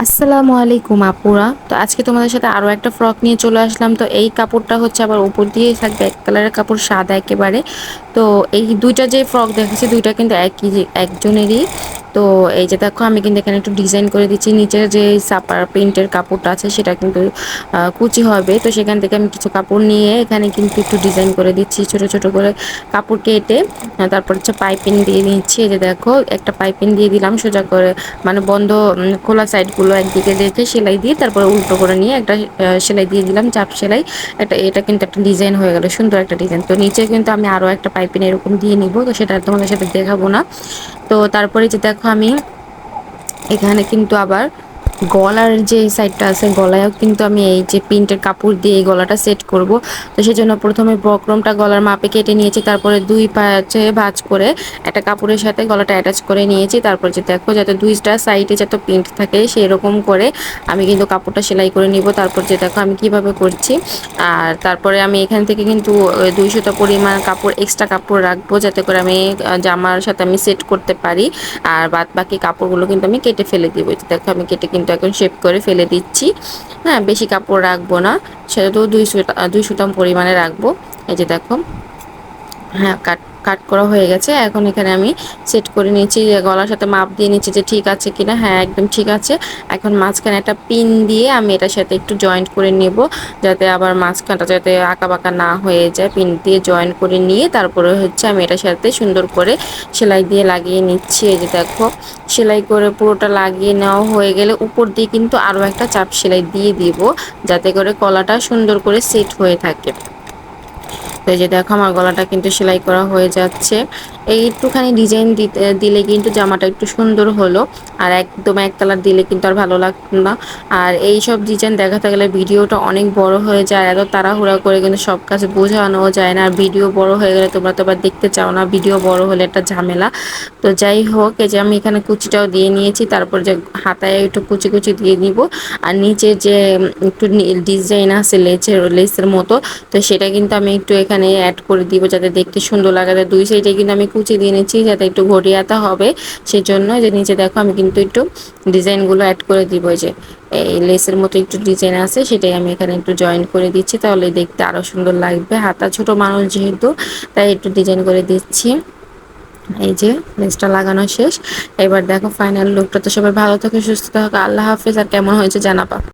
আসসালামু আলাইকুম আপুরা। তো আজকে তোমাদের সাথে আরো একটা ফ্রক নিয়ে চলে আসলাম। তো এই কাপড়টা হচ্ছে আবার উপর দিয়ে থাকবে এক কালারের কাপড়, সাদা একেবারে। তো এই দুইটা যে ফ্রক দেখেছি দুইটা কিন্তু একজনেরই। তো এই যে দেখো আমি কিন্তু এখানে একটু ডিজাইন করে দিচ্ছি। নিচের যে সাপার প্রিন্টের কাপড়টা আছে সেটা কিন্তু কুচি হবে। তো সেখান থেকে আমি কিছু কাপড় নিয়ে এখানে কিন্তু একটু ডিজাইন করে দিচ্ছি, ছোট ছোট করে কাপড় কেটে। তারপর হচ্ছে পাইপিং দিয়ে নিচ্ছি। এই যে দেখো একটা পাইপিং দিয়ে দিলাম সোজা করে, মানে বন্ধ খোলা সাইডগুলো একদিকে রেখে সেলাই দিয়ে তারপরে উল্টো করে নিয়ে একটা সেলাই দিয়ে দিলাম, চাপ সেলাই। এটা কিন্তু একটা ডিজাইন হয়ে গেল, সুন্দর একটা ডিজাইন। তো নিচে কিন্তু আমি আরও একটা পাইপিং এরকম দিয়ে নিব, তো সেটা তোমাদের সাথে দেখাবো না। তো তারপরে যে দেখো আমি এখানে কিন্তু আবার গলার যে সাইডটা আছে গলায়ও কিন্তু আমি এই যে প্রিন্টের কাপড় দিয়ে এই গলাটা সেট করব। তো সেজন্য প্রথমে বক্রমটা গলার মাপে কেটে নিয়েছি, তারপরে দুই পাশে ভাঁজ করে একটা কাপড়ের সাথে গলাটা অ্যাটাচ করে নিয়েছি। তারপর যে দেখো যাতে দুইটা সাইডে যাতে প্রিন্ট থাকে সেরকম করে আমি কিন্তু কাপড়টা সেলাই করে নিব। তারপর যে দেখো আমি কিভাবে করছি। আর তারপরে আমি এখান থেকে কিন্তু 200টা পরিমাণ কাপড়, এক্সট্রা কাপড় রাখবো যাতে করে আমি জামার সাথে আমি সেট করতে পারি। আর বাদ বাকি কাপড়গুলো কিন্তু আমি কেটে ফেলে দিব। দেখো আমি কেটে কিন্তু এখন শেপ করে ফেলে দিচ্ছি। হ্যাঁ, বেশি কাপড় রাখবো না, সেটা তো 200টা পরিমাণে রাখবো। এই যে দেখো, হ্যাঁ, কাট কাট করা হয়ে গেছে। এখন এখানে আমি সেট করে নিয়েছি, গলার সাথে মাপ দিয়ে নিচ্ছি যে ঠিক আছে কিনা। হ্যাঁ, একদম ঠিক আছে। এখন মাঝখানে একটা পিন দিয়ে আমি এটার সাথে একটু জয়েন্ট করে নেব, যাতে আবার মাঝখানটা যাতে আঁকা বাঁকা না হয়ে যায়। পিন দিয়ে জয়েন্ট করে নিয়ে তারপরে হচ্ছে আমি এটার সাথে সুন্দর করে সেলাই দিয়ে লাগিয়ে নিচ্ছি। এই যে দেখো, সেলাই করে পুরোটা লাগিয়ে নেওয়া হয়ে গেলে উপর দিয়ে কিন্তু আরও একটা চাপ সেলাই দিয়ে দিব, যাতে করে গলাটা সুন্দর করে সেট হয়ে থাকে। তো এই যে দেখো আমার গলাটা কিন্তু সেলাই করা হয়ে যাচ্ছে। এই একটুখানি ডিজাইন দিলে কিন্তু জামাটা একটু সুন্দর হলো, আর একদম এক কালার দিলে কিন্তু আর ভালো লাগতো না। আর এই সব ডিজাইন দেখাতে গেলে ভিডিওটা অনেক বড় হয়ে যায়, এত তাড়াহুড়া করে কিন্তু সব কাজ বোঝানো যায় না। আর ভিডিও বড় হয়ে গেলে তোমরা তো আবার দেখতে চাও না, ভিডিও বড় হলে একটা ঝামেলা। তো যাই হোক, এই যে আমি এখানে কুচিটাও দিয়ে নিয়েছি, তারপর যে হাতায় একটু কুচি কুচি দিয়ে নিব। আর নিচে যে একটু ডিজাইন আছে লেসের মতো, তো সেটা কিন্তু আমি একটু এখানে অ্যাড করে দিব যাতে দেখতে সুন্দর লাগে। দুই সাইডে কিন্তু আমি কুচি দিয়ে নিচ্ছি যাতে একটু ঘটিয়াতা হবে, সেই জন্য। যে নিচে দেখো আমি কিন্তু একটু ডিজাইনগুলো অ্যাড করে দিব। যে এই লেসের মতো একটু ডিজাইন আছে সেটাই আমি এখানে একটু জয়েন করে দিচ্ছি, তাহলে দেখতে আরও সুন্দর লাগবে। হাতা ছোট মানুষ যেহেতু, তাই একটু ডিজাইন করে দিচ্ছি। এই যে লেসটা লাগানো শেষ। এবার দেখো ফাইনাল লুকটা। তো সবাই ভালো থাকো, সুস্থ থাকো, আল্লাহ হাফেজ। আর কেমন হয়েছে জানাবা।